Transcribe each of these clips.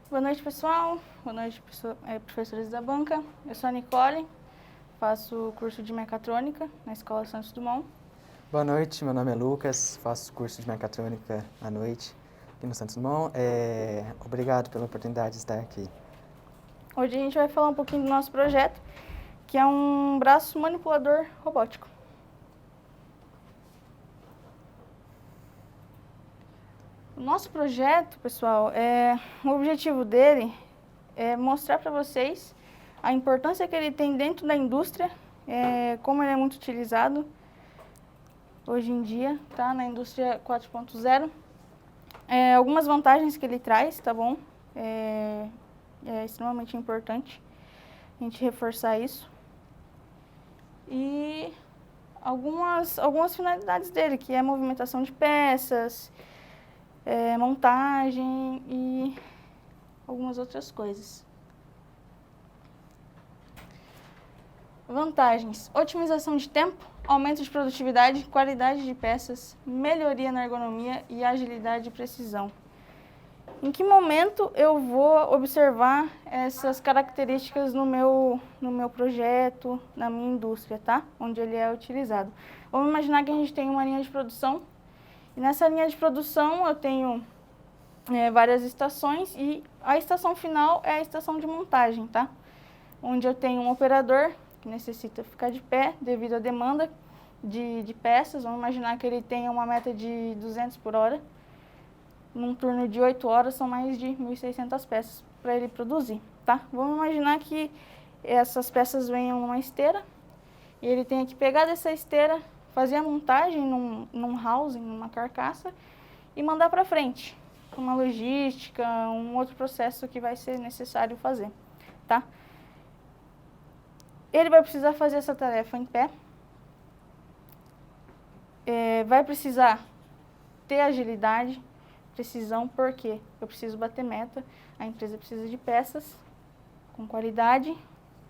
Boa noite, pessoal. Boa noite, professores da banca. Eu sou a Nicole, faço curso de mecatrônica na Escola Santos Dumont. Boa noite, meu nome é Lucas, faço curso de mecatrônica à noite aqui no Santos Dumont. Obrigado pela oportunidade de estar aqui. Hoje a gente vai falar um pouquinho do nosso projeto, que é um braço manipulador robótico. O nosso projeto, pessoal, o objetivo dele é mostrar para vocês a importância que ele tem dentro da indústria, como ele é muito utilizado hoje em dia, tá? Na indústria 4.0. Algumas vantagens que ele traz, tá bom? É extremamente importante a gente reforçar isso. E algumas finalidades dele, que é movimentação de peças, montagem e algumas outras coisas. Vantagens: otimização de tempo, aumento de produtividade, qualidade de peças, melhoria na ergonomia e agilidade e precisão. Em que momento eu vou observar essas características no meu projeto, na minha indústria, tá? Onde ele é utilizado. Vamos imaginar que a gente tem uma linha de produção, e nessa linha de produção eu tenho várias estações, e a estação final é a estação de montagem, tá? Onde eu tenho um operador que necessita ficar de pé devido à demanda de peças. Vamos imaginar que ele tenha uma meta de 200 por hora. Num turno de 8 horas, são mais de 1.600 peças para ele produzir, tá? Vamos imaginar que essas peças venham numa esteira e ele tenha que pegar dessa esteira, fazer a montagem num housing, numa carcaça e mandar para frente. Uma logística, um outro processo que vai ser necessário fazer, tá? Ele vai precisar fazer essa tarefa em pé, vai precisar ter agilidade, precisão, porque eu preciso bater meta, a empresa precisa de peças com qualidade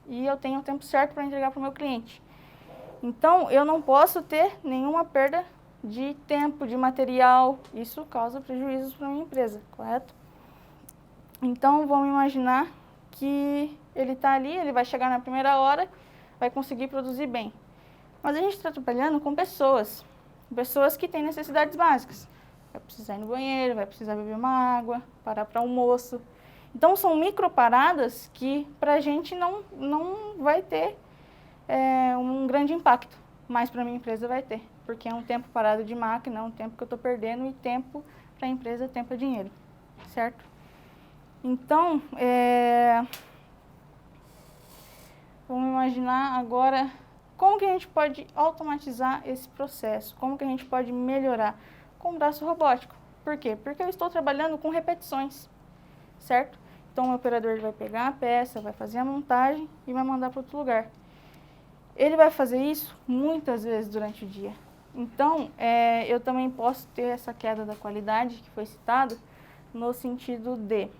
e eu tenho o tempo certo para entregar para o meu cliente. Então, eu não posso ter nenhuma perda de tempo, de material, isso causa prejuízos para a minha empresa, correto? Então, vamos imaginar que ele está ali, ele vai chegar na primeira hora, vai conseguir produzir bem. Mas a gente está trabalhando com pessoas que têm necessidades básicas. Vai precisar ir no banheiro, vai precisar beber uma água, parar para almoço. Então, são microparadas que para a gente não vai ter um grande impacto, mas para a minha empresa vai ter, porque é um tempo parado de máquina, é um tempo que eu estou perdendo, e tempo para a empresa, tempo é dinheiro, certo? Então, vamos imaginar agora como que a gente pode automatizar esse processo, como que a gente pode melhorar com o braço robótico. Por quê? Porque eu estou trabalhando com repetições, certo? Então, o operador vai pegar a peça, vai fazer a montagem e vai mandar para outro lugar. Ele vai fazer isso muitas vezes durante o dia. Então, eu também posso ter essa queda da qualidade que foi citado, no sentido de,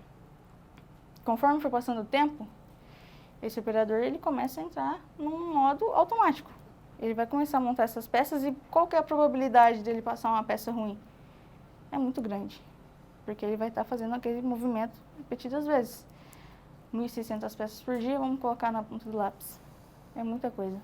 conforme for passando o tempo, esse operador ele começa a entrar num modo automático. Ele vai começar a montar essas peças, e qual que é a probabilidade dele passar uma peça ruim? É muito grande, porque ele vai estar fazendo aquele movimento repetidas vezes. 1.600 peças por dia, vamos colocar na ponta do lápis. É muita coisa.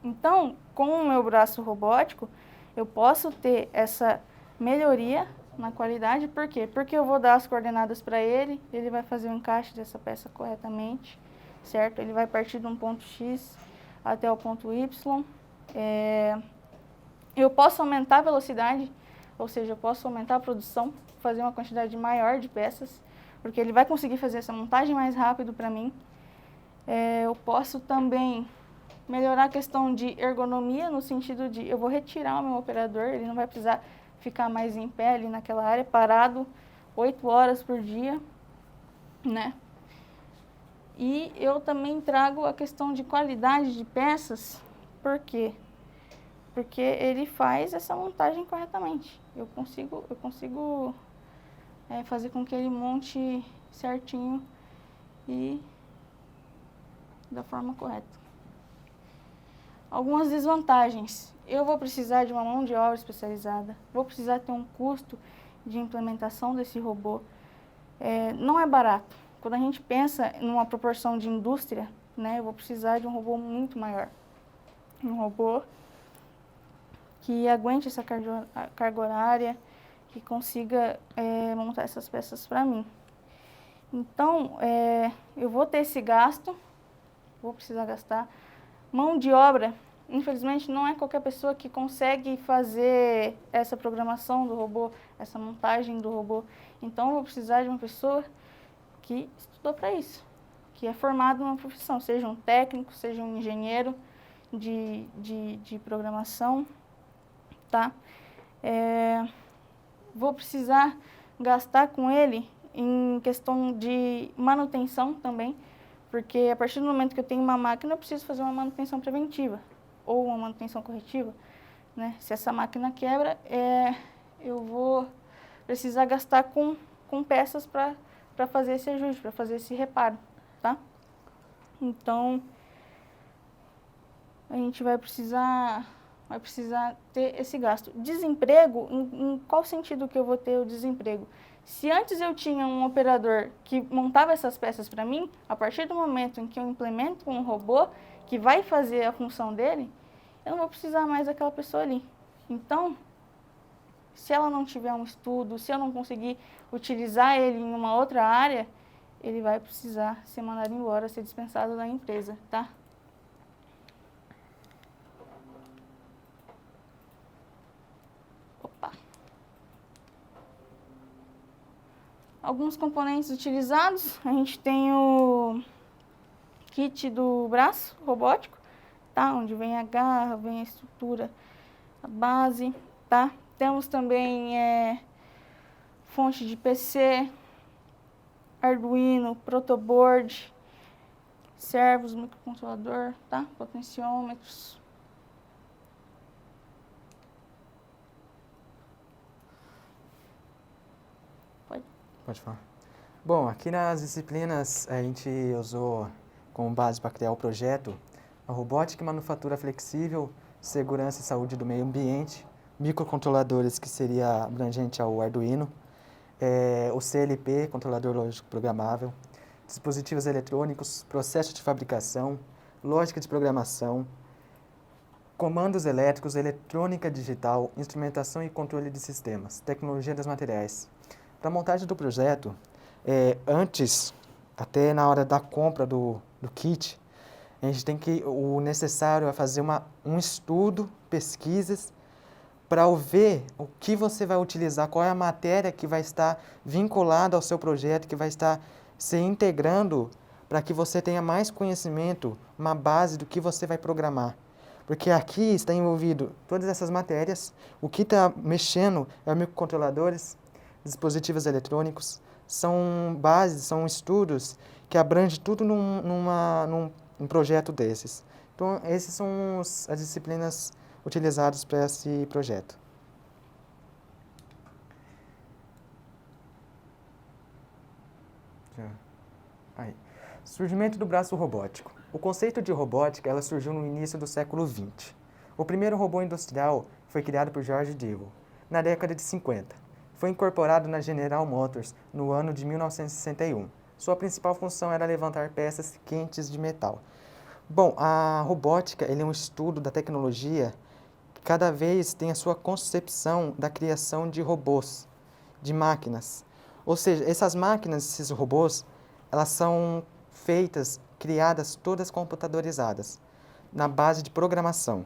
Então, com o meu braço robótico, eu posso ter essa melhoria na qualidade. Por quê? Porque eu vou dar as coordenadas para ele, ele vai fazer o encaixe dessa peça corretamente, certo? Ele vai partir de um ponto X até o ponto Y. Eu posso aumentar a velocidade, ou seja, eu posso aumentar a produção, fazer uma quantidade maior de peças, porque ele vai conseguir fazer essa montagem mais rápido para mim. Eu posso também melhorar a questão de ergonomia, no sentido de eu vou retirar o meu operador, ele não vai precisar ficar mais em pé ali naquela área, parado 8 horas por dia, né? E eu também trago a questão de qualidade de peças. Por quê? Porque ele faz essa montagem corretamente. Eu consigo fazer com que ele monte certinho e da forma correta. Algumas desvantagens: eu vou precisar de uma mão de obra especializada, vou precisar ter um custo de implementação desse robô. não é barato. Quando a gente pensa numa proporção de indústria, né, eu vou precisar de um robô muito maior. Um robô que aguente essa carga horária, que consiga montar essas peças para mim. Então, eu vou ter esse gasto, vou precisar gastar. Mão de obra, infelizmente, não é qualquer pessoa que consegue fazer essa programação do robô, essa montagem do robô. Então, eu vou precisar de uma pessoa que estudou para isso, que é formado numa profissão, seja um técnico, seja um engenheiro de programação, tá? Vou precisar gastar com ele em questão de manutenção também, porque a partir do momento que eu tenho uma máquina, eu preciso fazer uma manutenção preventiva ou uma manutenção corretiva, né? Se essa máquina quebra, eu vou precisar gastar com peças para fazer esse ajuste, para fazer esse reparo, tá? Então, a gente vai precisar ter esse gasto. Desemprego, em qual sentido que eu vou ter o desemprego? Se antes eu tinha um operador que montava essas peças para mim, a partir do momento em que eu implemento um robô que vai fazer a função dele, eu não vou precisar mais daquela pessoa ali. Então, se ela não tiver um estudo, se eu não conseguir utilizar ele em uma outra área, ele vai precisar ser mandado embora, ser dispensado da empresa, tá? Alguns componentes utilizados, a gente tem o kit do braço robótico, tá? Onde vem a garra, vem a estrutura, a base, tá? Temos também fonte de PC, Arduino, protoboard, servos, microcontrolador, tá? Potenciômetros. Pode falar. Bom, aqui nas disciplinas a gente usou como base para criar o projeto a robótica e manufatura flexível, segurança e saúde do meio ambiente, microcontroladores, que seria abrangente ao Arduino, o CLP, controlador lógico programável, dispositivos eletrônicos, processo de fabricação, lógica de programação, comandos elétricos, eletrônica digital, instrumentação e controle de sistemas, tecnologia dos materiais. Para a montagem do projeto, antes, até na hora da compra do kit, a gente tem o necessário é fazer um estudo, pesquisas, para ver o que você vai utilizar, qual é a matéria que vai estar vinculada ao seu projeto, que vai estar se integrando para que você tenha mais conhecimento, uma base do que você vai programar. Porque aqui está envolvido todas essas matérias, o que está mexendo é microcontroladores, dispositivos eletrônicos, são bases, são estudos que abrangem tudo num projeto desses. Então, essas são as disciplinas utilizadas para esse projeto. Aí. Surgimento do braço robótico. O conceito de robótica ela surgiu no início do século XX. O primeiro robô industrial foi criado por George Devil, na década de 50. Foi incorporado na General Motors no ano de 1961. Sua principal função era levantar peças quentes de metal. Bom, a robótica ele é um estudo da tecnologia que cada vez tem a sua concepção da criação de robôs, de máquinas. Ou seja, essas máquinas, esses robôs, elas são feitas, criadas, todas computadorizadas, na base de programação.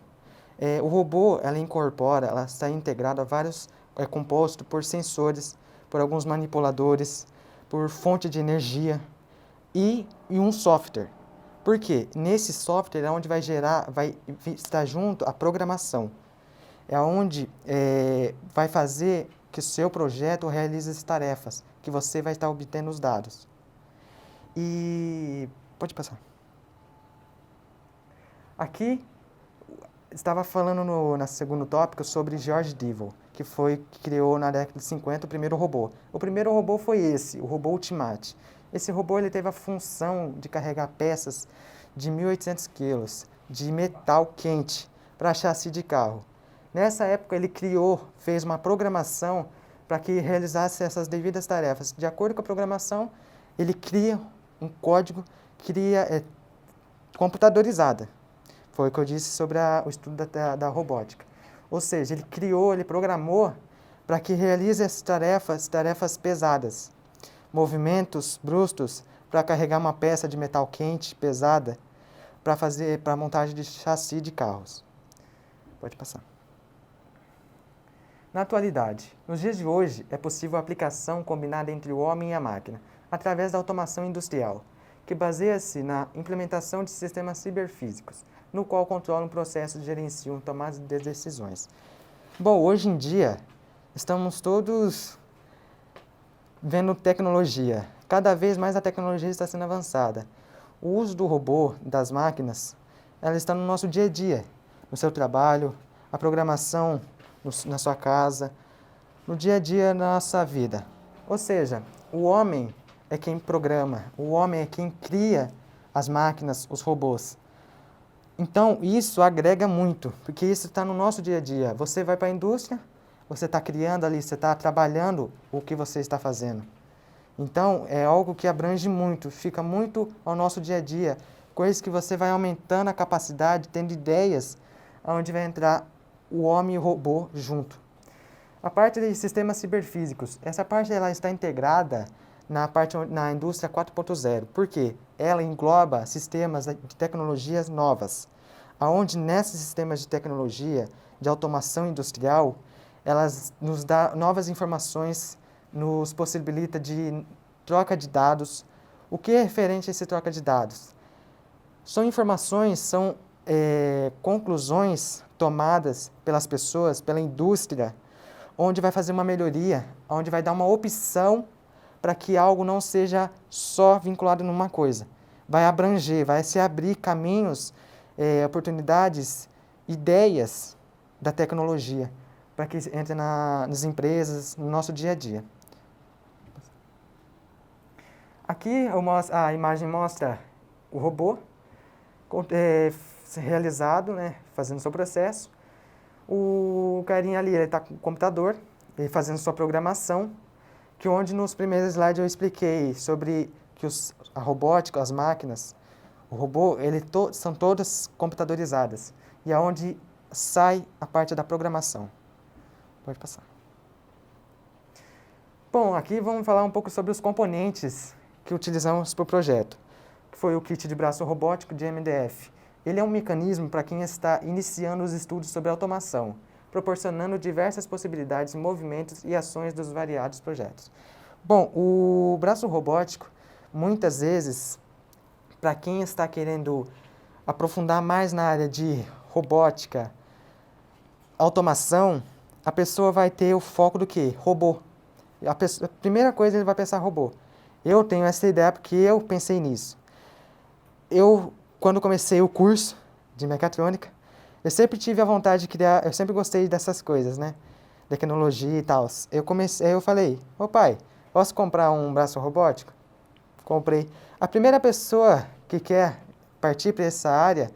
O robô, ela incorpora, ela está integrada a vários... É composto por sensores, por alguns manipuladores, por fonte de energia e um software. Por quê? Nesse software é onde vai estar junto a programação. É onde vai fazer que o seu projeto realize as tarefas, que você vai estar obtendo os dados. E... Pode passar. Aqui, estava falando no segundo tópico sobre George Devil, que criou na década de 50 o primeiro robô. O primeiro robô foi esse, o robô Ultimate. Esse robô ele teve a função de carregar peças de 1.800 quilos de metal quente para chassi de carro. Nessa época ele fez uma programação para que realizasse essas devidas tarefas. De acordo com a programação, ele cria um código, computadorizada. Foi o que eu disse sobre o estudo da robótica. Ou seja, ele programou para que realize essas tarefas pesadas. Movimentos bruscos para carregar uma peça de metal quente, pesada, para a montagem de chassi de carros. Pode passar. Na atualidade, nos dias de hoje, é possível a aplicação combinada entre o homem e a máquina, através da automação industrial, que baseia-se na implementação de sistemas ciberfísicos, no qual controlam o processo e gerenciam tomadas de decisões. Bom, hoje em dia, estamos todos vendo tecnologia. Cada vez mais a tecnologia está sendo avançada. O uso do robô, das máquinas, ela está no nosso dia a dia, no seu trabalho, a programação na sua casa, no dia a dia da nossa vida. Ou seja, o homem é quem programa, o homem é quem cria as máquinas, os robôs. Então, isso agrega muito, porque isso está no nosso dia a dia. Você vai para a indústria, você está criando ali, você está trabalhando o que você está fazendo. Então, é algo que abrange muito, fica muito ao nosso dia a dia, coisas que você vai aumentando a capacidade, tendo ideias, onde vai entrar o homem e o robô junto. A parte de sistemas ciberfísicos, essa parte ela está integrada na indústria 4.0. Por quê? Ela engloba sistemas de tecnologias novas, aonde nesses sistemas de tecnologia, de automação industrial, elas nos dão novas informações, nos possibilita de troca de dados. O que é referente a esse troca de dados? São informações, são conclusões tomadas pelas pessoas, pela indústria, onde vai fazer uma melhoria, onde vai dar uma opção para que algo não seja só vinculado numa coisa. Vai abranger, vai se abrir caminhos, oportunidades, ideias da tecnologia, para que entre nas empresas, no nosso dia a dia. Aqui a imagem mostra o robô realizado, fazendo seu processo. O carinha ali está com o computador, fazendo sua programação, que onde nos primeiros slides eu expliquei sobre que a robótica, as máquinas, o robô, são todas computadorizadas, e aonde sai a parte da programação. Pode passar. Bom, aqui vamos falar um pouco sobre os componentes que utilizamos para o projeto, que foi o kit de braço robótico de MDF. Ele é um mecanismo para quem está iniciando os estudos sobre automação, proporcionando diversas possibilidades, movimentos e ações dos variados projetos. Bom, o braço robótico, muitas vezes, para quem está querendo aprofundar mais na área de robótica, automação, a pessoa vai ter o foco do quê? Robô. A primeira coisa ele vai pensar robô. Eu tenho essa ideia porque eu pensei nisso. Quando comecei o curso de mecatrônica, eu sempre tive a vontade de criar, eu sempre gostei dessas coisas, tecnologia e tal. Eu falei, ô pai, posso comprar um braço robótico? Comprei. A primeira pessoa que quer partir para essa área,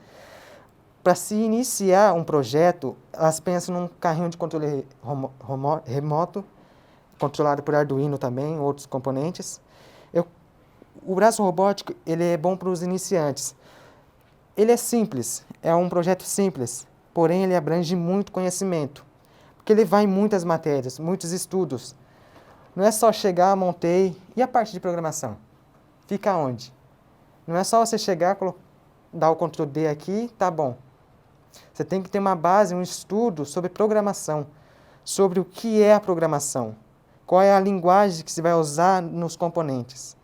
para se iniciar um projeto, elas pensam num carrinho de controle remoto, controlado por Arduino também, outros componentes. O braço robótico, ele é bom para os iniciantes. Ele é simples, é um projeto simples, porém ele abrange muito conhecimento, porque ele vai em muitas matérias, muitos estudos. Não é só chegar, montei, e a parte de programação? Fica onde? Não é só você chegar, dar o Ctrl D aqui, tá bom. Você tem que ter uma base, um estudo sobre programação, sobre o que é a programação, qual é a linguagem que se vai usar nos componentes.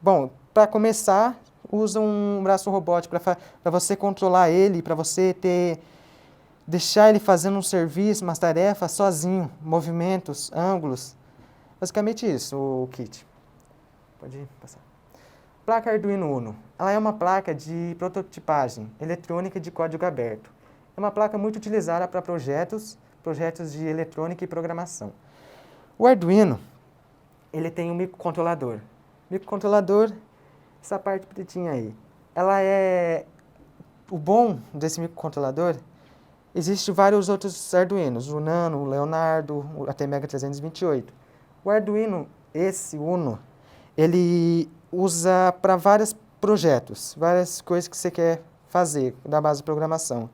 Bom, para começar, usa um braço robótico para você controlar ele, para você deixar ele fazendo um serviço, umas tarefas sozinho, movimentos, ângulos. Basicamente isso, o kit. Pode passar. Placa Arduino Uno. Ela é uma placa de prototipagem eletrônica de código aberto. É uma placa muito utilizada para projetos de eletrônica e programação. O Arduino, ele tem um microcontrolador. Microcontrolador, essa parte pretinha aí. O bom desse microcontrolador, existem vários outros Arduinos, o Nano, o Leonardo, o ATmega 328. O Arduino, esse Uno, ele usa para vários projetos, várias coisas que você quer fazer da base de programação.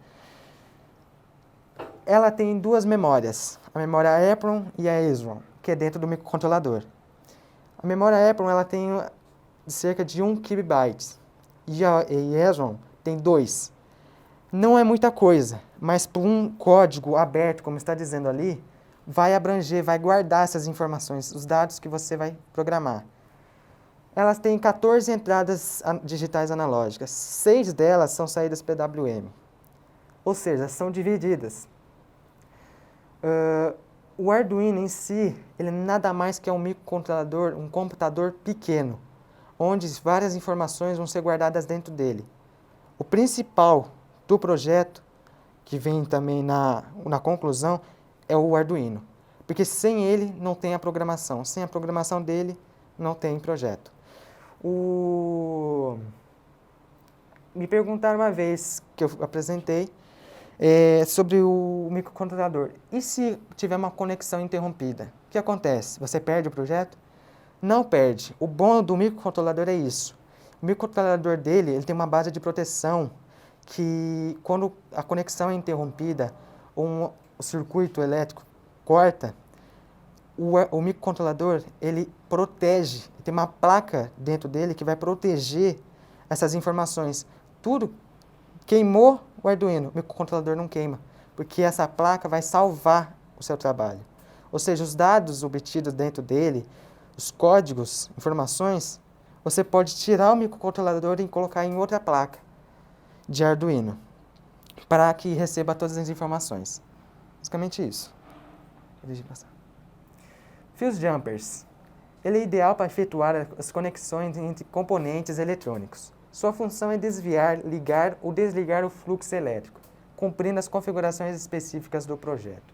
Ela tem duas memórias, a memória EPROM e a ESROM, que é dentro do microcontrolador. A memória EPROM ela tem cerca de 1 KB e a ESROM tem 2. Não é muita coisa, mas por um código aberto, como está dizendo ali, vai abranger, vai guardar essas informações, os dados que você vai programar. Elas têm 14 entradas digitais analógicas, 6 delas são saídas PWM, ou seja, são divididas. O Arduino em si, ele nada mais que é um microcontrolador, um computador pequeno, onde várias informações vão ser guardadas dentro dele. O principal do projeto, que vem também na conclusão, é o Arduino, porque sem ele não tem a programação, sem a programação dele não tem projeto. Me perguntaram uma vez que eu apresentei sobre o microcontrolador. E se tiver uma conexão interrompida? O que acontece? Você perde o projeto? Não perde. O bom do microcontrolador é isso. O microcontrolador dele ele tem uma base de proteção que, quando a conexão é interrompida, o circuito elétrico corta, o microcontrolador ele protege. Tem uma placa dentro dele que vai proteger essas informações. Tudo queimou o Arduino, o microcontrolador não queima, porque essa placa vai salvar o seu trabalho. Ou seja, os dados obtidos dentro dele, os códigos, informações, você pode tirar o microcontrolador e colocar em outra placa de Arduino, para que receba todas as informações. Basicamente isso. Fuse Jumpers. Ele é ideal para efetuar as conexões entre componentes eletrônicos. Sua função é desviar, ligar ou desligar o fluxo elétrico, cumprindo as configurações específicas do projeto.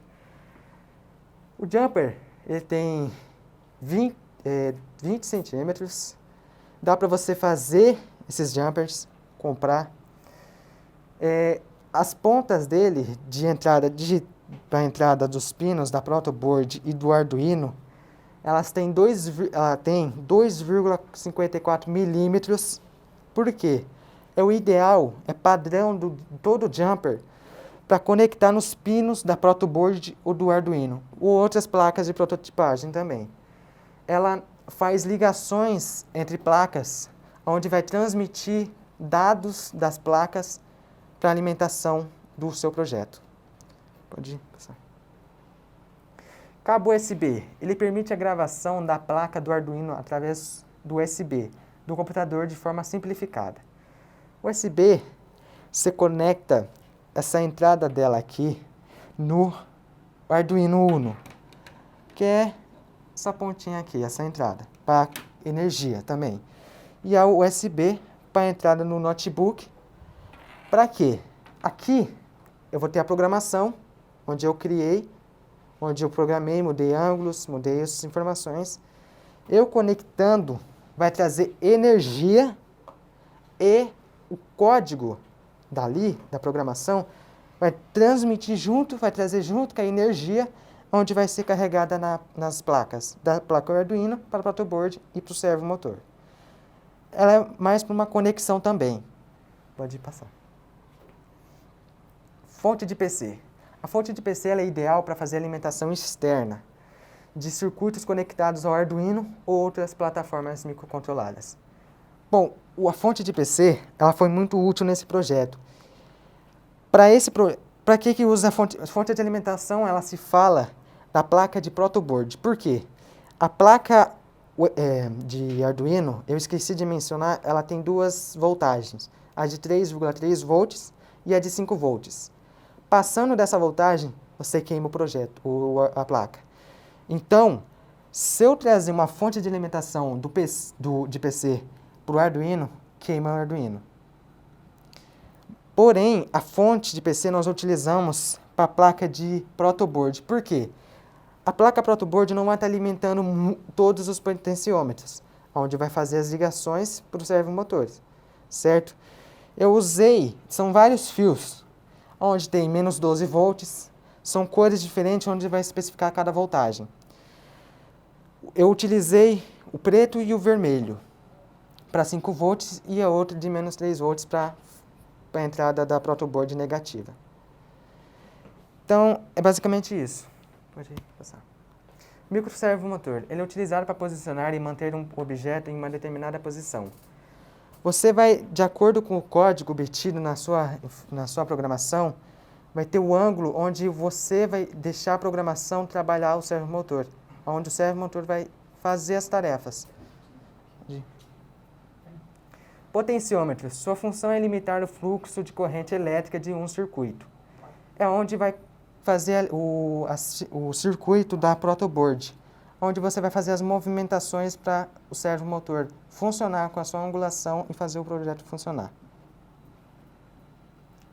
O jumper ele tem 20 centímetros. Dá para você fazer esses jumpers, comprar. As pontas dele, para a entrada dos pinos da protoboard e do Arduino, ela tem 2,54 milímetros. Por quê? É o ideal, é padrão do todo jumper para conectar nos pinos da protoboard ou do Arduino, ou outras placas de prototipagem também. Ela faz ligações entre placas, onde vai transmitir dados das placas para a alimentação do seu projeto. Pode passar. Cabo USB. Ele permite a gravação da placa do Arduino através do USB, do computador de forma simplificada. O USB, você conecta essa entrada dela aqui no Arduino Uno, que é essa pontinha aqui, essa entrada, para energia também. E a USB para a entrada no notebook. Para quê? Aqui eu vou ter a programação, onde eu criei, onde eu programei, mudei ângulos, mudei essas informações. Eu conectando vai trazer energia e o código dali, da programação, vai transmitir junto, vai trazer junto com a energia, onde vai ser carregada nas placas, da placa Arduino para o protoboard e para o servo motor. Ela é mais para uma conexão também. Pode passar. Fonte de PC. A fonte de PC ela é ideal para fazer alimentação externa de circuitos conectados ao Arduino ou outras plataformas microcontroladas. Bom, a fonte de PC ela foi muito útil nesse projeto. Para que usa a fonte de alimentação? Ela se fala da placa de protoboard. Por quê? A placa de Arduino, eu esqueci de mencionar, ela tem duas voltagens, a de 3,3 volts e a de 5 volts. Passando dessa voltagem, você queima o projeto, a placa. Então, se eu trazer uma fonte de alimentação de PC para o Arduino, queima o Arduino. Porém, a fonte de PC nós utilizamos para a placa de protoboard. Por quê? A placa protoboard não vai estar alimentando todos os potenciômetros, onde vai fazer as ligações para os servomotores, certo? Eu usei, são vários fios, onde tem menos 12 volts, são cores diferentes, onde vai especificar cada voltagem. Eu utilizei o preto e o vermelho para 5 volts e a outra de menos 3 volts para a entrada da protoboard negativa. Então, é basicamente isso. Pode passar. Microservomotor. Ele é utilizado para posicionar e manter um objeto em uma determinada posição. Você vai, de acordo com o código obtido na sua programação, vai ter o ângulo onde você vai deixar a programação trabalhar o servomotor, onde o servomotor vai fazer as tarefas. Potenciômetro. Sua função é limitar o fluxo de corrente elétrica de um circuito. É onde vai fazer o circuito da protoboard, onde você vai fazer as movimentações para o servomotor funcionar com a sua angulação e fazer o projeto funcionar.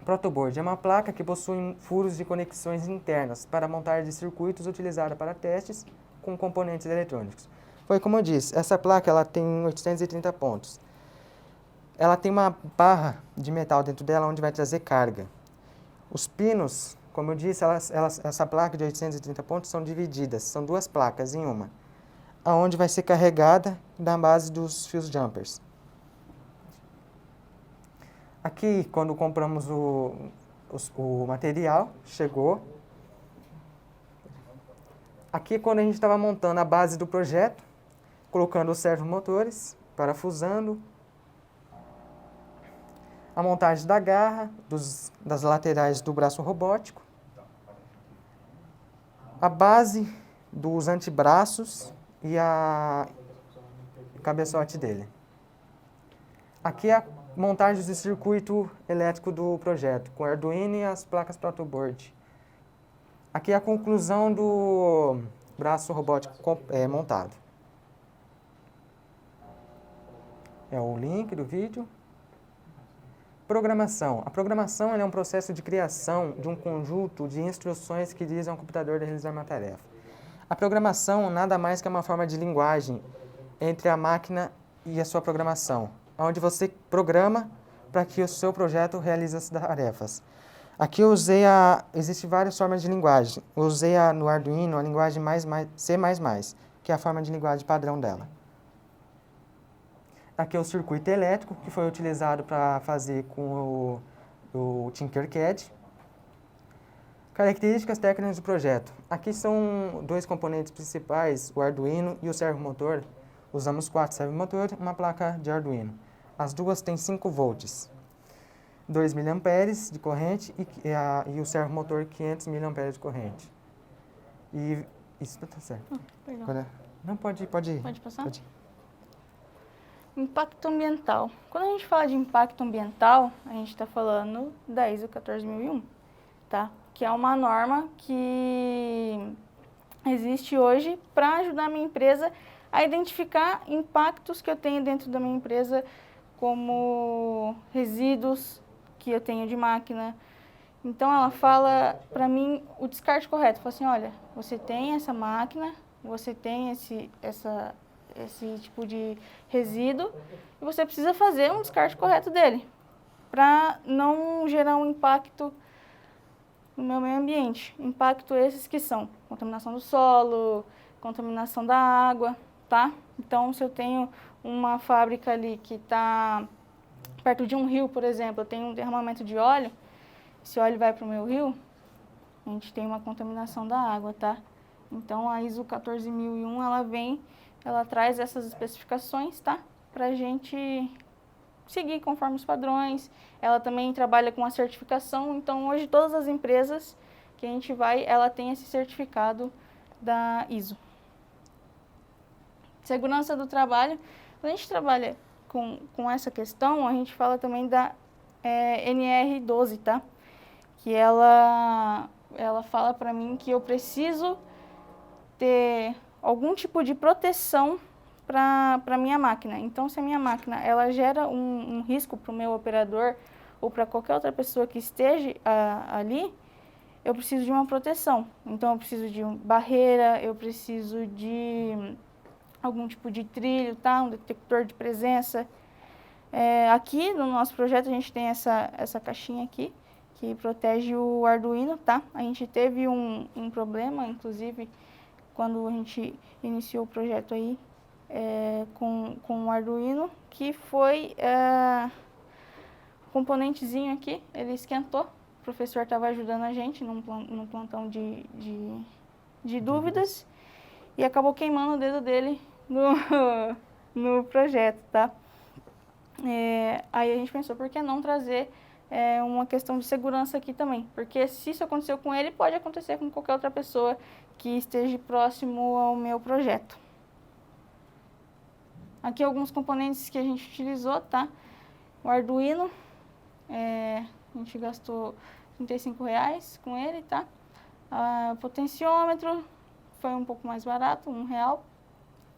Protoboard é uma placa que possui furos de conexões internas para montar de circuitos utilizada para testes com componentes eletrônicos. Foi como eu disse, essa placa ela tem 830 pontos. Ela tem uma barra de metal dentro dela onde vai trazer carga. Os pinos, como eu disse, essa placa de 830 pontos são divididas, são 2 placas em uma, aonde vai ser carregada na base dos fios jumpers. Aqui, quando compramos o material, chegou. Aqui, quando a gente estava montando a base do projeto, colocando os servomotores, parafusando, a montagem da garra, das laterais do braço robótico, a base dos antebraços e o cabeçote dele. Aqui é a montagem do circuito elétrico do projeto, com Arduino e as placas protoboard. Aqui é a conclusão do braço robótico montado. É o link do vídeo. Programação. A programação é um processo de criação de um conjunto de instruções que dizem ao computador realizar uma tarefa. A programação nada mais que uma forma de linguagem entre a máquina e a sua programação, onde você programa para que o seu projeto realize as tarefas. Aqui eu usei existem várias formas de linguagem. Eu usei no Arduino a linguagem C++, que é a forma de linguagem padrão dela. Aqui é o circuito elétrico, que foi utilizado para fazer com o Tinkercad. Características técnicas do projeto. Aqui são 2 componentes principais, o Arduino e o servomotor. Usamos 4 servomotores, uma placa de Arduino. As duas têm 5 volts, 2 mA de corrente e o servomotor 500 mA de corrente. E isso está certo. Perdão. Não, pode ir. Pode passar? Pode ir. Impacto ambiental. Quando a gente fala de impacto ambiental, a gente está falando da ISO 14001, tá? Que é uma norma que existe hoje para ajudar a minha empresa a identificar impactos que eu tenho dentro da minha empresa, como resíduos que eu tenho de máquina. Então, ela fala para mim o descarte correto. Fala assim, olha, você tem essa máquina, você tem esse tipo de resíduo e você precisa fazer um descarte correto dele para não gerar um impacto no meu meio ambiente. Impacto esses que são contaminação do solo, contaminação da água, tá? Então, se eu tenho uma fábrica ali que está perto de um rio, por exemplo, eu tenho um derramamento de óleo, esse óleo vai para o meu rio, a gente tem uma contaminação da água, tá? Então, a ISO 14001, ela traz essas especificações, tá? Para a gente seguir conforme os padrões. Ela também trabalha com a certificação, então hoje todas as empresas que a gente vai, ela tem esse certificado da ISO. Segurança do trabalho. Quando a gente trabalha com essa questão, a gente fala também da NR12, tá? Que ela fala para mim que eu preciso ter algum tipo de proteção para a minha máquina. Então, se a minha máquina ela gera um risco para o meu operador ou para qualquer outra pessoa que esteja ali, eu preciso de uma proteção. Então, eu preciso de barreira, eu preciso de algum tipo de trilho, tá? Um detector de presença. Aqui no nosso projeto a gente tem essa caixinha aqui, que protege o Arduino, tá? A gente teve um problema, inclusive, quando a gente iniciou o projeto aí com o Arduino, que foi o componentezinho aqui, ele esquentou. O professor estava ajudando a gente num plantão de dúvidas e acabou queimando o dedo dele no projeto, tá? Aí a gente pensou, por que não trazer uma questão de segurança aqui também? Porque se isso aconteceu com ele, pode acontecer com qualquer outra pessoa que esteja próximo ao meu projeto. Aqui alguns componentes que a gente utilizou, tá? O Arduino, a gente gastou R$35 com ele, tá? O potenciômetro foi um pouco mais barato, R$1.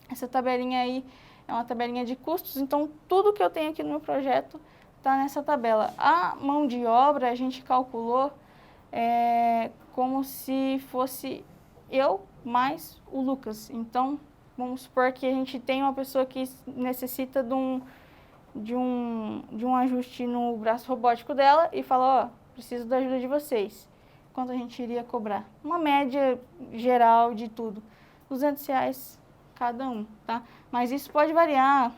Essa tabelinha aí é uma tabelinha de custos, então tudo que eu tenho aqui no meu projeto está nessa tabela. A mão de obra a gente calculou como se fosse eu mais o Lucas. Então, vamos supor que a gente tem uma pessoa que necessita de um ajuste no braço robótico dela e fala, ó, preciso da ajuda de vocês. Quanto a gente iria cobrar? Uma média geral de tudo, R$200 cada um, tá? Mas isso pode variar,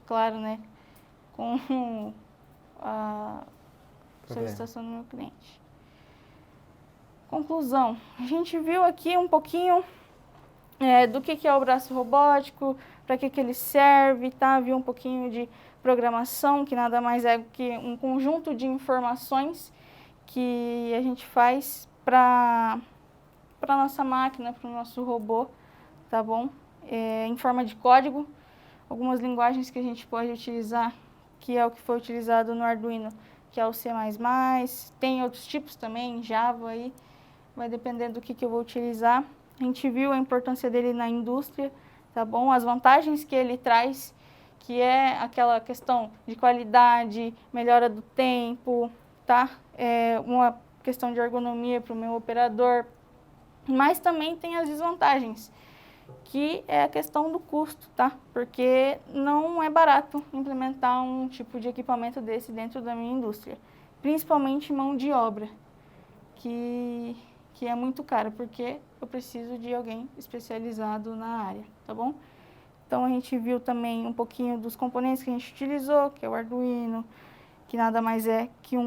claro, né, com a solicitação do meu cliente. Conclusão, a gente viu aqui um pouquinho do que é o braço robótico, para que ele serve, tá? Viu um pouquinho de programação, que nada mais é que um conjunto de informações que a gente faz para a nossa máquina, para o nosso robô, tá bom? Em forma de código, algumas linguagens que a gente pode utilizar, que é o que foi utilizado no Arduino, que é o C++, tem outros tipos também, Java aí, vai depender do que eu vou utilizar. A gente viu a importância dele na indústria, tá bom? As vantagens que ele traz, que é aquela questão de qualidade, melhora do tempo, tá? Uma questão de ergonomia para o meu operador, mas também tem as desvantagens, que é a questão do custo, tá? Porque não é barato implementar um tipo de equipamento desse dentro da minha indústria, principalmente mão de obra, que é muito caro, porque eu preciso de alguém especializado na área, tá bom? Então a gente viu também um pouquinho dos componentes que a gente utilizou, que é o Arduino, que nada mais é que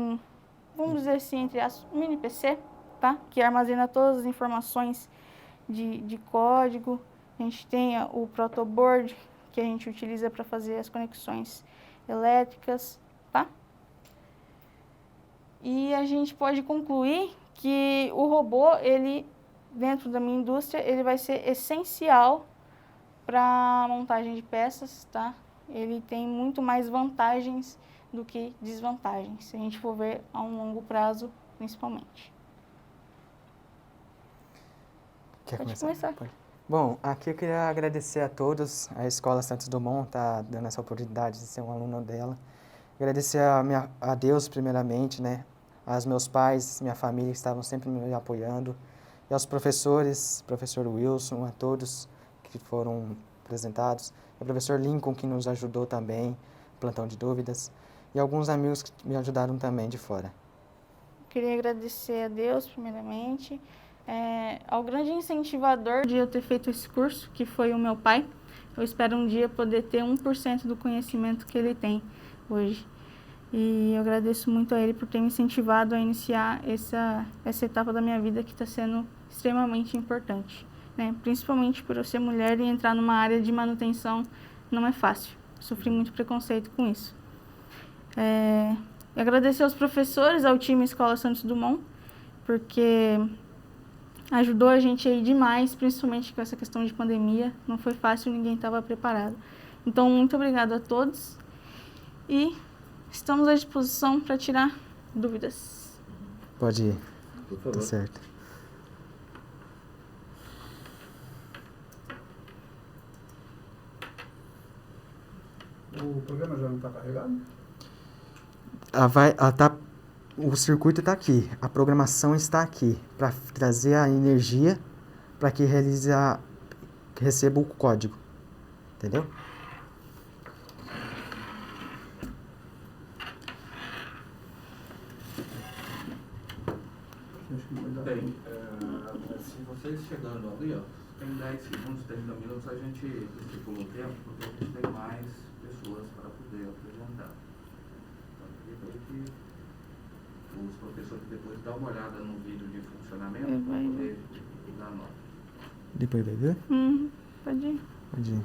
vamos dizer assim, entre aspas, um mini PC, tá? Que armazena todas as informações de código. A gente tem o protoboard, que a gente utiliza para fazer as conexões elétricas, tá? E a gente pode concluir que o robô, ele, dentro da minha indústria, ele vai ser essencial para a montagem de peças, tá? Ele tem muito mais vantagens do que desvantagens, se a gente for ver a um longo prazo, principalmente. Pode começar. Pode. Bom, aqui eu queria agradecer a todos, a Escola Santos Dumont está dando essa oportunidade de ser um aluno dela. Agradecer a Deus, primeiramente, né? Aos meus pais, minha família, que estavam sempre me apoiando. E aos professores, professor Wilson, a todos que foram apresentados. O professor Lincoln, que nos ajudou também, plantão de dúvidas. E alguns amigos que me ajudaram também de fora. Queria agradecer a Deus, primeiramente. Ao grande incentivador de eu ter feito esse curso, que foi o meu pai. Eu espero um dia poder ter 1% do conhecimento que ele tem hoje. E eu agradeço muito a ele por ter me incentivado a iniciar essa etapa da minha vida que está sendo extremamente importante, né? Principalmente por eu ser mulher e entrar numa área de manutenção não é fácil. Sofri muito preconceito com isso. E agradecer aos professores, ao time Escola Santos Dumont, porque ajudou a gente aí demais, principalmente com essa questão de pandemia. Não foi fácil, ninguém estava preparado. Então, muito obrigada a todos e estamos à disposição para tirar dúvidas. Pode ir. Por favor. Tá certo. O programa já não está carregado? O circuito está aqui, a programação está aqui, para trazer a energia para que receba o código, entendeu? Bem, se vocês chegando ali, ó, Tem 10 segundos, 30 minutos, a gente estipula o tempo, porque a gente tem mais pessoas para poder apresentar. Então, eu queria que os professores depois dão uma olhada no vídeo de funcionamento para poder dar nota. Depois vai ver? Pode ir. Pode ir.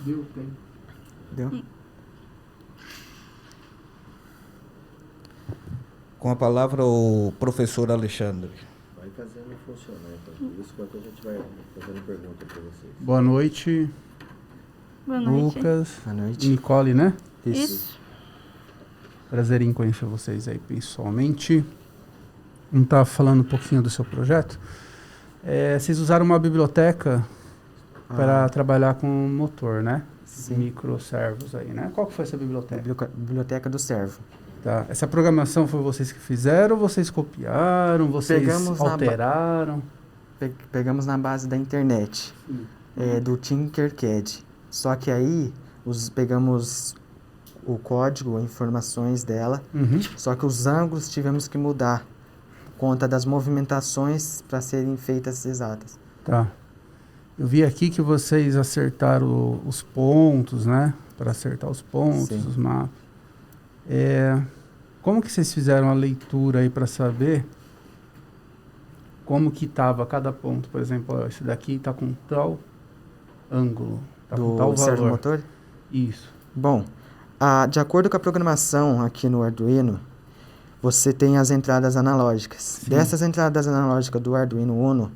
Deu tempo. Deu? Com a palavra o professor Alexandre. Vai fazendo funcionar, então. Isso enquanto a gente vai fazendo pergunta para vocês. Boa noite, Boa noite. Lucas. Boa E noite. Nicole, né? Isso. Prazer em conhecer vocês aí pessoalmente. Vamos estar falando um pouquinho do seu projeto. Vocês usaram uma biblioteca para trabalhar com motor, né? Sim. Microservos aí, né? Qual que foi essa biblioteca? Biblioteca do Servo. Tá. Essa programação foi vocês que fizeram ou vocês copiaram? Vocês Pegamos na alteraram? Pegamos na base da internet, do Tinkercad. Só que aí pegamos o código, informações dela, Uhum. só que os ângulos tivemos que mudar por conta das movimentações para serem feitas exatas. Tá. Eu vi aqui que vocês acertaram os pontos, né? Para acertar os pontos, Sim. os mapas. Como que vocês fizeram a leitura aí para saber como que estava cada ponto? Por exemplo, ó, esse daqui está com tal ângulo, tá com tal Do valor. servomotor? Isso. Bom, de acordo com a programação aqui no Arduino, você tem as entradas analógicas. Sim. Dessas entradas analógicas do Arduino Uno,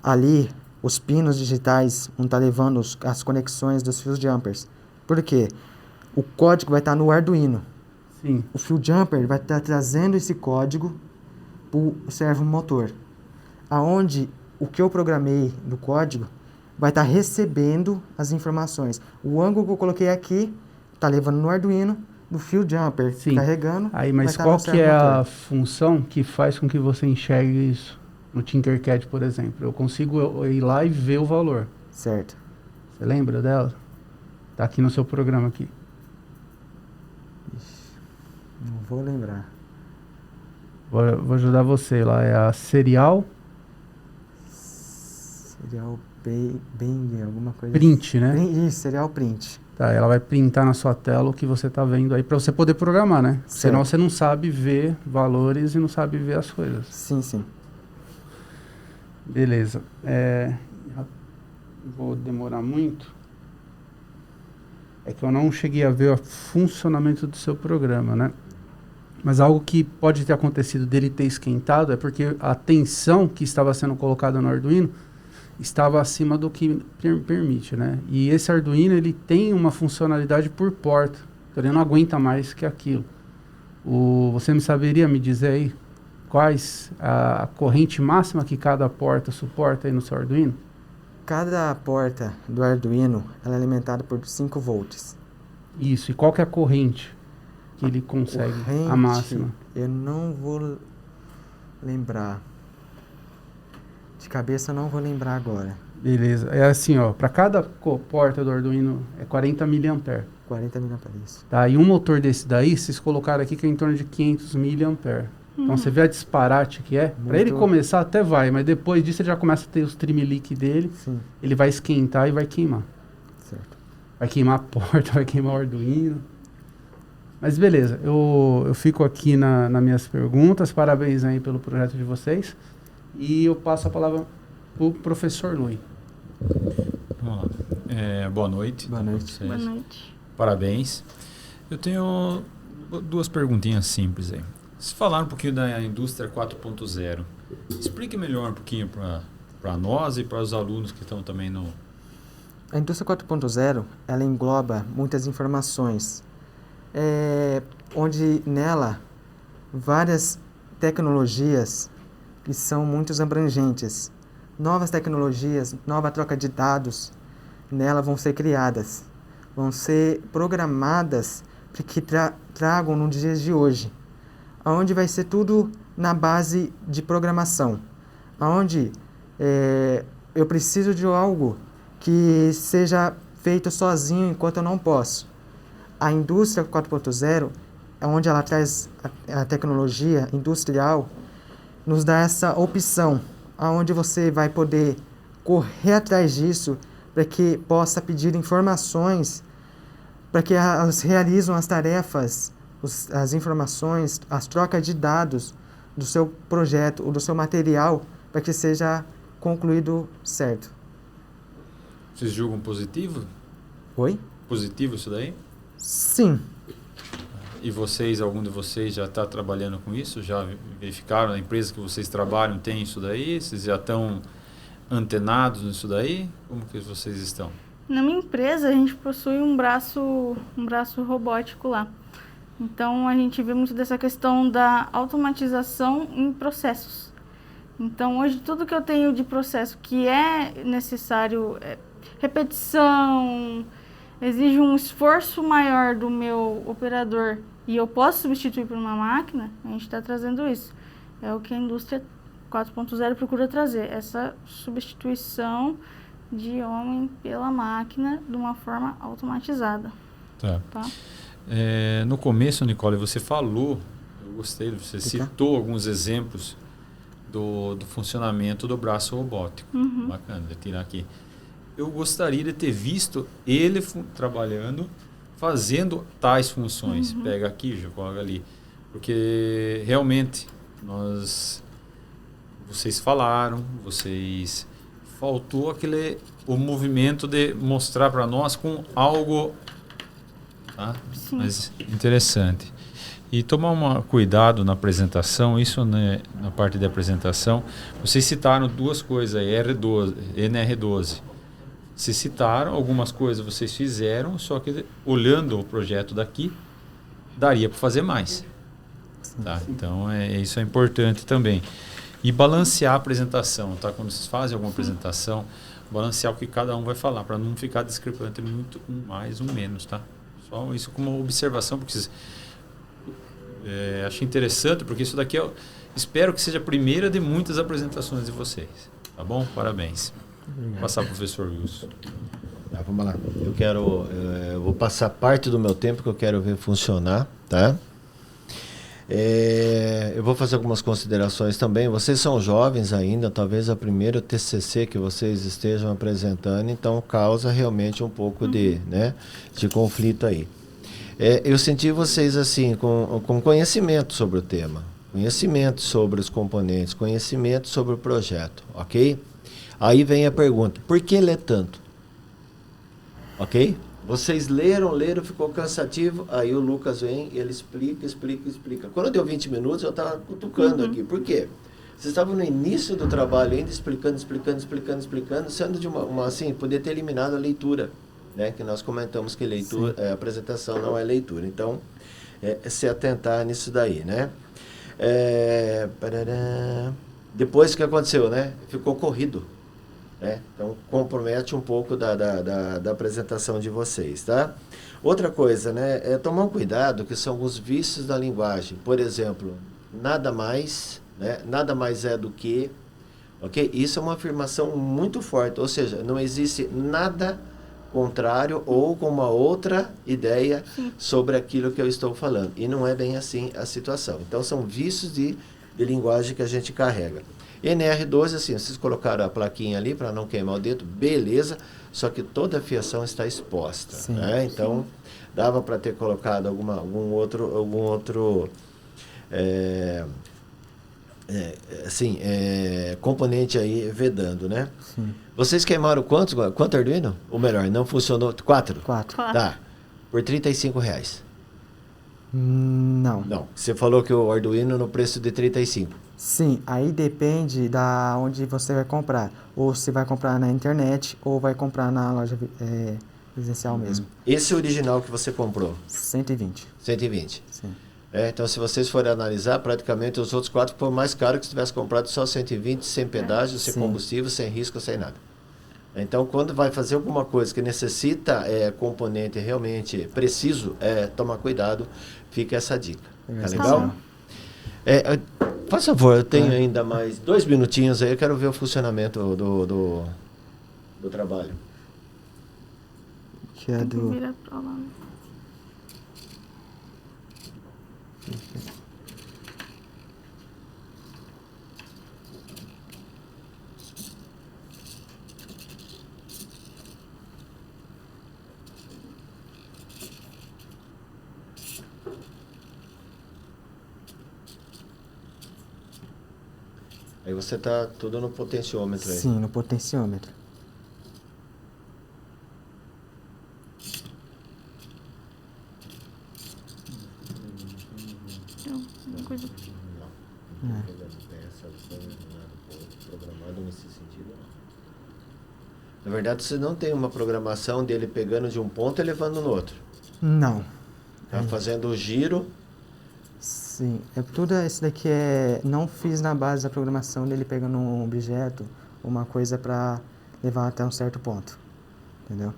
ali os pinos digitais vão estar levando as conexões dos fios jumpers. Por quê? O código vai estar no Arduino. Sim. O fio jumper vai estar trazendo esse código para o servomotor, aonde o que eu programei no código vai estar recebendo as informações. O ângulo que eu coloquei aqui está levando no Arduino, do fio jumper Sim. carregando. Aí, vai mas estar qual no que é a servomotor. função que faz com que você enxergue isso? No Tinkercad, por exemplo. Eu consigo ir lá e ver o valor. Certo. Você lembra dela? Tá aqui no seu programa aqui. Não vou lembrar. Vou ajudar você lá. É a serial Serial bang, alguma coisa print, né? Isso, serial print. Tá, ela vai printar na sua tela o que você tá vendo aí para você poder programar, né? Senão Certo. você não sabe ver valores e não sabe ver as coisas. Sim, sim. Beleza. Vou demorar muito. É que eu não cheguei a ver o funcionamento do seu programa, né? Mas algo que pode ter acontecido dele ter esquentado é porque a tensão que estava sendo colocada no Arduino estava acima do que permite, né? E esse Arduino, ele tem uma funcionalidade por porta. Então ele não aguenta mais que aquilo. Você me saberia me dizer aí quais a corrente máxima que cada porta suporta aí no seu Arduino? Cada porta do Arduino ela é alimentada por 5 volts. Isso, e qual que é a corrente que ele consegue, a Corrente, máxima? Eu não vou lembrar. De cabeça eu não vou lembrar agora. Beleza, é assim, ó, para cada porta do Arduino é 40 mA. 40 mil isso. Tá, e um motor desse daí, vocês colocaram aqui que é em torno de 500 mA. Então você vê a disparate que é. Para ele Muito. começar até vai, mas depois disso ele já começa a ter os trimelique dele, Sim, ele vai esquentar e vai queimar. certo. Vai queimar a porta, vai queimar o Arduino. Mas beleza, eu fico aqui nas minhas perguntas. Parabéns aí pelo projeto de vocês. E eu passo a palavra para o professor Lui. Vamos lá. Boa noite. Boa noite. Vocês. Boa noite. Parabéns. Eu tenho duas perguntinhas simples aí. Vocês falaram um pouquinho da indústria 4.0. Explique melhor um pouquinho para nós e para os alunos que estão também no... A indústria 4.0 ela engloba muitas informações, onde nela várias tecnologias que são muito abrangentes. Novas tecnologias, nova troca de dados, nela vão ser criadas, vão ser programadas para que tragam no dia de hoje, onde vai ser tudo na base de programação, onde eu preciso de algo que seja feito sozinho enquanto eu não posso. A indústria 4.0 é onde ela traz a tecnologia industrial, nos dá essa opção onde você vai poder correr atrás disso para que possa pedir informações, para que elas realizam as tarefas, as informações, as trocas de dados do seu projeto ou do seu material para que seja concluído certo. Vocês julgam positivo? Oi? Positivo isso daí? Sim. E vocês, algum de vocês já está trabalhando com isso? Já verificaram, a empresa que vocês trabalham tem isso daí? Vocês já estão antenados nisso daí? Como que vocês estão? Na minha empresa, a gente possui um braço robótico lá. Então, a gente vê muito dessa questão da automatização em processos. Então, hoje, tudo que eu tenho de processo que é necessário, repetição, exige um esforço maior do meu operador e eu posso substituir por uma máquina, a gente está trazendo isso. É o que a indústria 4.0 procura trazer, essa substituição de homem pela máquina de uma forma automatizada. Tá? No começo, Nicole, você falou, eu gostei, você citou alguns exemplos do funcionamento do braço robótico. Bacana, vou tirar aqui. Eu gostaria de ter visto ele trabalhando, fazendo tais funções. Pega aqui, já coloca ali. Porque realmente vocês falaram, faltou o movimento de mostrar para nós com algo, tá? Mas interessante. E tomar cuidado na apresentação, isso, né, na parte de apresentação, vocês citaram duas coisas aí, NR12. Vocês citaram algumas coisas, vocês fizeram, só que olhando o projeto daqui, daria para fazer mais. Tá? Então, isso é importante também. E balancear a apresentação, tá? Quando vocês fazem alguma apresentação, balancear o que cada um vai falar, para não ficar discrepante muito um mais, um menos, tá? Só isso como uma observação, porque achei interessante, porque isso daqui espero que seja a primeira de muitas apresentações de vocês. Tá bom? Parabéns. Vou passar para o professor Wilson. Vamos lá. Eu vou passar parte do meu tempo que eu quero ver funcionar, tá? Eu vou fazer algumas considerações também. Vocês são jovens ainda, talvez a primeira TCC que vocês estejam apresentando, então causa realmente um pouco de conflito aí. Eu senti vocês assim com conhecimento sobre o tema, conhecimento sobre os componentes, conhecimento sobre o projeto, ok? Aí vem a pergunta, por que ler tanto? Ok? Vocês leram, ficou cansativo, aí o Lucas vem, ele explica. Quando deu 20 minutos, eu estava cutucando aqui. Por quê? Vocês estavam no início do trabalho ainda, explicando, sendo de uma assim, poder ter eliminado a leitura, né? Que nós comentamos que leitura, apresentação não é leitura. Então, se atentar nisso daí, né? Depois, o que aconteceu, né? Ficou corrido. Então, compromete um pouco da apresentação de vocês, tá? Outra coisa, né? Tomar um cuidado, que são os vícios da linguagem. Por exemplo, nada mais, né? Nada mais é do que, ok? Isso é uma afirmação muito forte, ou seja, não existe nada contrário ou com uma outra ideia sobre aquilo que eu estou falando. E não é bem assim a situação. Então, são vícios de linguagem que a gente carrega. NR12, assim, vocês colocaram a plaquinha ali para não queimar o dedo, beleza, só que toda a fiação está exposta, né? Então, dava para ter colocado algum outro componente aí vedando, né? Sim. Vocês queimaram quanto Arduino? Ou melhor, não funcionou? 4? 4. Tá, por R$35. Não. Não, você falou que o Arduino no preço de 35. Sim, aí depende da onde você vai comprar. Ou se vai comprar na internet, ou vai comprar na loja presencial mesmo. Esse original que você comprou? 120. 120. Sim. Então, se vocês forem analisar, praticamente os outros 4 foram mais caros que se tivesse comprado só 120, sem pedágio, sem combustível, sem risco, sem nada. Então, quando vai fazer alguma coisa que necessita componente realmente preciso, tomar cuidado, fica essa dica. Tá legal? Faz favor, eu tenho ainda mais 2 minutinhos aí, eu quero ver o funcionamento do trabalho. Que é do... Vira pra lá. Aí você tá tudo no potenciômetro aí. Sim, no potenciômetro. Uma coisa... Não. Não tem programado nesse sentido, não. Na verdade, você não tem uma programação dele pegando de um ponto e levando no outro. Não. Tá fazendo o giro. Sim, tudo isso daqui não fiz na base da programação dele pegando um objeto, uma coisa para levar até um certo ponto, entendeu?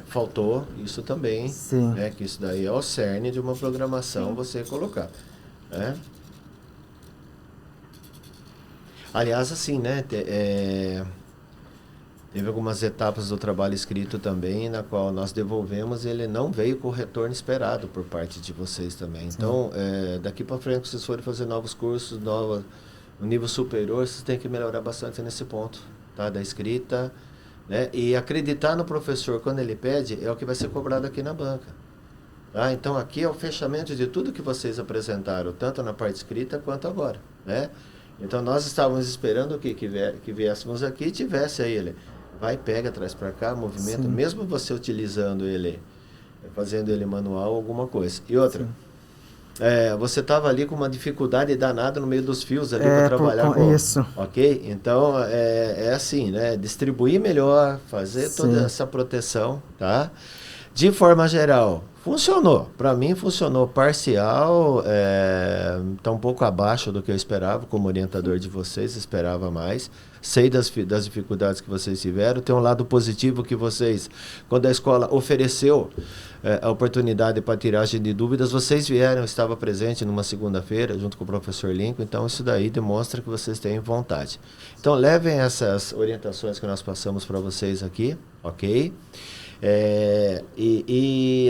Faltou isso também, Sim. né? Que isso daí é o cerne de uma programação, você colocar, né? Aliás, assim, né? Teve algumas etapas do trabalho escrito também, na qual nós devolvemos, ele não veio com o retorno esperado por parte de vocês também. Sim. Então, daqui para frente, se vocês forem fazer novos cursos, no nível superior, vocês têm que melhorar bastante nesse ponto, tá? Da escrita, né? E acreditar no professor quando ele pede é o que vai ser cobrado aqui na banca. Tá? Então, aqui é o fechamento de tudo que vocês apresentaram, tanto na parte escrita quanto agora, né? Então, nós estávamos esperando que viéssemos aqui e tivesse aí ele. Vai, pega, traz para cá, movimento, mesmo você utilizando ele, fazendo ele manual, alguma coisa. E outra, você estava ali com uma dificuldade danada no meio dos fios ali para trabalhar com isso. Ok? Então, é assim, né? Distribuir melhor, fazer toda essa proteção, tá? De forma geral, funcionou. Para mim, funcionou parcial, tá um pouco abaixo do que eu esperava, como orientador de vocês, esperava mais. Sei das dificuldades que vocês tiveram. Tem um lado positivo que vocês, quando a escola ofereceu a oportunidade para tiragem de dúvidas, vocês vieram, eu estava presente numa segunda-feira, junto com o professor Lincoln, então isso daí demonstra que vocês têm vontade. Então, levem essas orientações que nós passamos para vocês aqui, ok?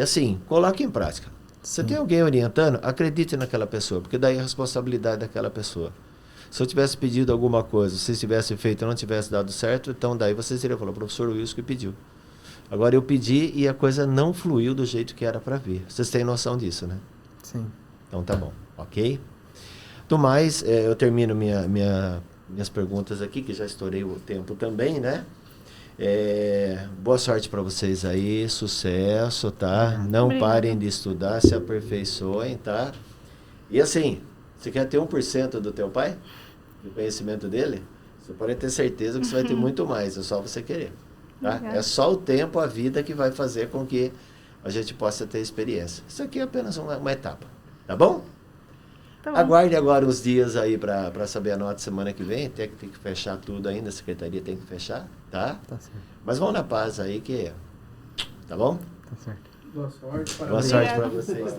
Assim, coloque em prática. Se tem alguém orientando, acredite naquela pessoa, porque daí é a responsabilidade daquela pessoa. Se eu tivesse pedido alguma coisa, se vocês tivessem feito e não tivesse dado certo, então daí vocês iriam falar, o professor Wilson que pediu. Agora eu pedi e a coisa não fluiu do jeito que era para vir. Vocês têm noção disso, né? Sim. Então tá bom, ok? Do mais, eu termino minhas perguntas aqui, que já estourei o tempo também, né? Boa sorte para vocês aí, sucesso, tá? Não parem de estudar, se aperfeiçoem, tá? E assim, você quer ter 1% do teu pai? Do conhecimento dele? Você pode ter certeza que você vai ter muito mais, é só você querer, tá? É só o tempo, a vida que vai fazer com que a gente possa ter experiência. Isso aqui é apenas uma etapa, tá bom? Tá bom. Aguarde agora uns dias aí para saber a nota semana que vem. Tem que fechar tudo ainda, a secretaria tem que fechar, tá? Tá certo. Mas vamos na paz aí que... Tá bom? Tá certo. Boa sorte. Boa sorte para vocês, tá?